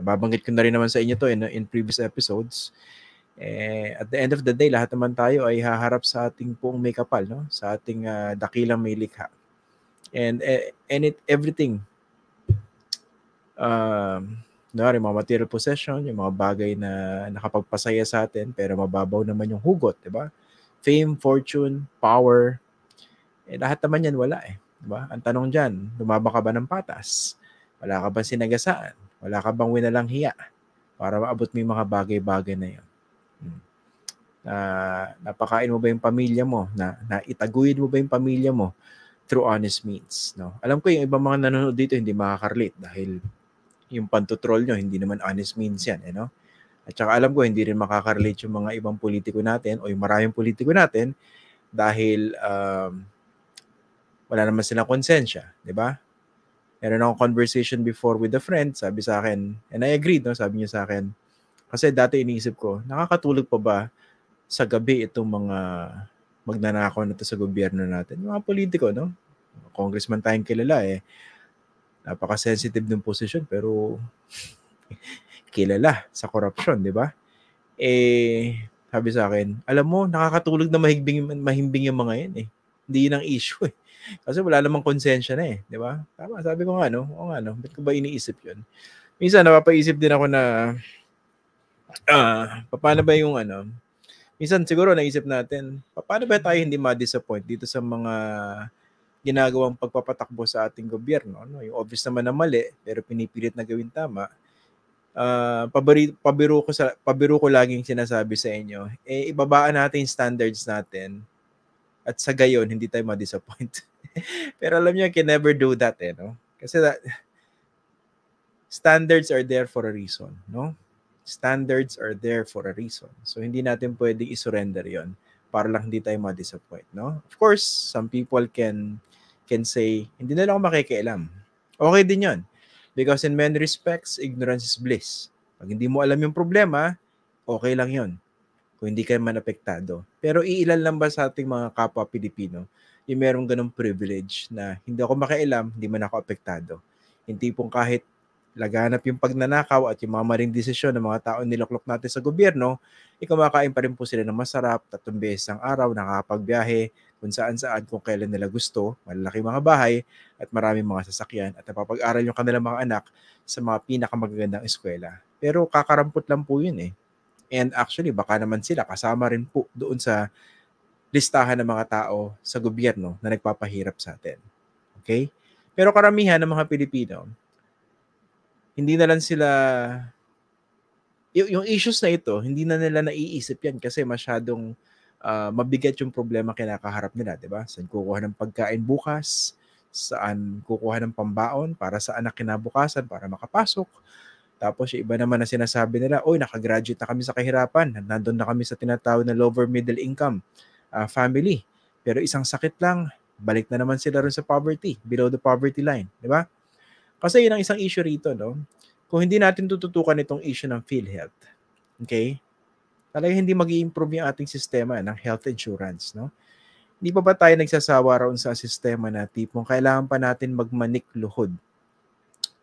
nababanggit ko na rin naman sa inyo to in previous episodes. At the end of the day, lahat naman tayo ay haharap sa ating buong may kapal, no? Sa ating dakilang may likha. And everything, mga material possession, yung mga bagay na nakapagpasaya sa atin, pero mababaw naman yung hugot, di ba? Fame, fortune, power, lahat naman yan wala di ba? Ang tanong dyan, lumaba ka ba ng patas? Wala ka bang sinagasaan? Wala ka bang winalang hiya para maabot mo yung mga bagay-bagay na yun? Napakain mo ba yung pamilya mo? Itaguyod mo ba yung pamilya mo through honest means? No? Alam ko yung ibang mga nanonood dito hindi makakarelate dahil yung pantutrol nyo, hindi naman honest means yan. No? At saka alam ko, hindi rin makakarelate yung mga ibang politiko natin o yung maraming politiko natin dahil wala naman silang konsensya. Di ba? Meron akong conversation before with a friend, sabi sa akin, and I agreed, no? Sabi niya sa akin, kasi dati iniisip ko, nakakatulog pa ba sa gabi itong mga magnanakaw na to sa gobyerno natin? Yung mga politiko, no? Congressman tayong kilala napaka-sensitive ng posisyon pero kilala sa korupsyon, di ba? Sabi sa akin, alam mo, nakakatulog na mahimbing yung mga yan Hindi yun ang issue Kasi wala namang konsensya na di ba? Tama, sabi ko nga, no? O nga, no? Ba't ko ba iniisip yun? Minsan, napapaisip din ako na paano ba yung minsan siguro naisip natin, paano ba tayo hindi ma-disappoint dito sa mga ginagawang pagpapatakbo sa ating gobyerno? No? Yung obvious naman na mali, pero pinipilit na gawin tama. Pabiro ko laging sinasabi sa inyo, ibabaan natin yung standards natin at sa gayon, hindi tayo ma-disappoint. Pero alam niyo, I can never do that no? Kasi standards are there for a reason, no? Standards are there for a reason. So, hindi natin pwedeng isurrender yon para lang hindi tayo ma-disappoint, no? Of course, some people can say, hindi na lang ako makikialam. Okay din yon. Because in many respects, ignorance is bliss. Pag hindi mo alam yung problema, okay lang yon. Kung hindi ka man apektado. Pero iilan lang ba sa ating mga kapwa Pilipino yung merong ganong privilege na hindi ako makialam, hindi man ako apektado. Hindi pong kahit laganap yung pagnanakaw at yung mga maling desisyon ng mga tao niloklok natin sa gobyerno, kumakain pa rin po sila ng masarap, 3 beses ang araw, nakakapagbiyahe, kung saan-saan, kung kailan nila gusto, malalaki mga bahay, at maraming mga sasakyan, at napapag-aral yung kanilang mga anak sa mga pinakamagagandang eskwela. Pero kakarampot lang po yun And actually, baka naman sila kasama rin po doon sa listahan ng mga tao sa gobyerno na nagpapahirap sa atin. Okay? Pero karamihan ng mga Pilipino, hindi na lang sila, yung issues na ito, hindi na nila naiisip yan kasi masyadong mabigat yung problema kinakaharap nila, di ba? Saan kukuha ng pagkain bukas? Saan kukuha ng pambaon para sa anak kinabukasan para makapasok? Tapos yung iba naman na sinasabi nila, nakagraduate na kami sa kahirapan, nandun na kami sa tinatawag na lower middle income family. Pero isang sakit lang, balik na naman sila rin sa poverty, below the poverty line, di ba? Kasi yun ang isang issue rito, no? Kung hindi natin tututukan itong issue ng PhilHealth, okay? Talagang hindi mag-i-improve yung ating sistema ng health insurance, no? Hindi pa ba tayo nagsasawa raon sa sistema na tipong kailangan pa natin magmanik luhod,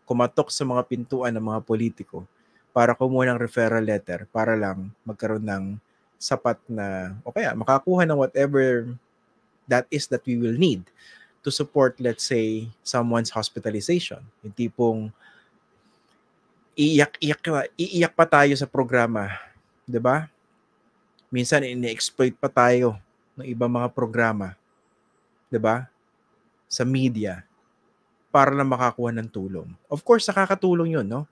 kumatok sa mga pintuan ng mga politiko para kumuha ng referral letter para lang magkaroon ng sapat na, o kaya makakuha ng whatever that is that we will need to support, let's say, someone's hospitalization. Yung tipong iiyak pa tayo sa programa, 'di ba? Minsan ini-exploit pa tayo ng ibang mga programa, 'di ba? Sa media para lang makakuha ng tulong. Of course, nakakatulong 'yun, no?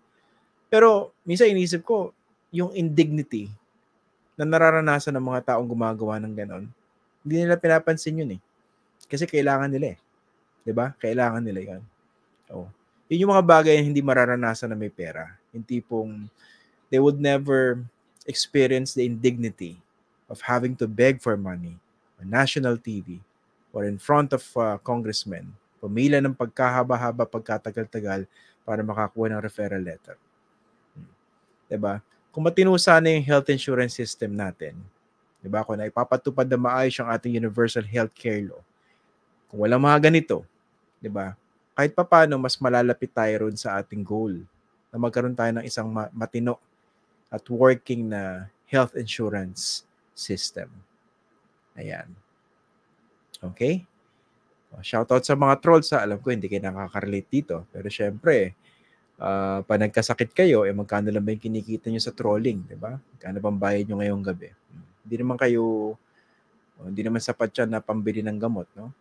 Pero minsan inisip ko, yung indignity na nararanasan ng mga taong gumagawa ng ganon, hindi nila pinapansin 'yun Kasi kailangan nila 'di ba? Kailangan nila 'yon. Yun yung mga bagay na hindi mararanasan na may pera. Yung tipong they would never experience the indignity of having to beg for money on national TV or in front of congressmen. Pumila ng pagkahaba-haba, pagkatagal-tagal para makakuha ng referral letter. 'Di ba? Kung matino sana yung health insurance system natin, 'di ba? Kung naipapatupad na maayos ang ating universal healthcare law, kung wala mga ganito, 'di ba? Kahit papaano mas malalapit tayo ron sa ating goal na magkaroon tayo ng isang matino at working na health insurance system. Ayan. Okay? Shoutout sa mga trolls. Alam ko hindi kayo nakaka-relate dito. Pero syempre, pag nagkasakit kayo, magkano lang ba yung kinikita nyo sa trolling, di ba? Magkano bang bayad nyo ngayong gabi? Hindi naman sapat yan na pambili ng gamot, no?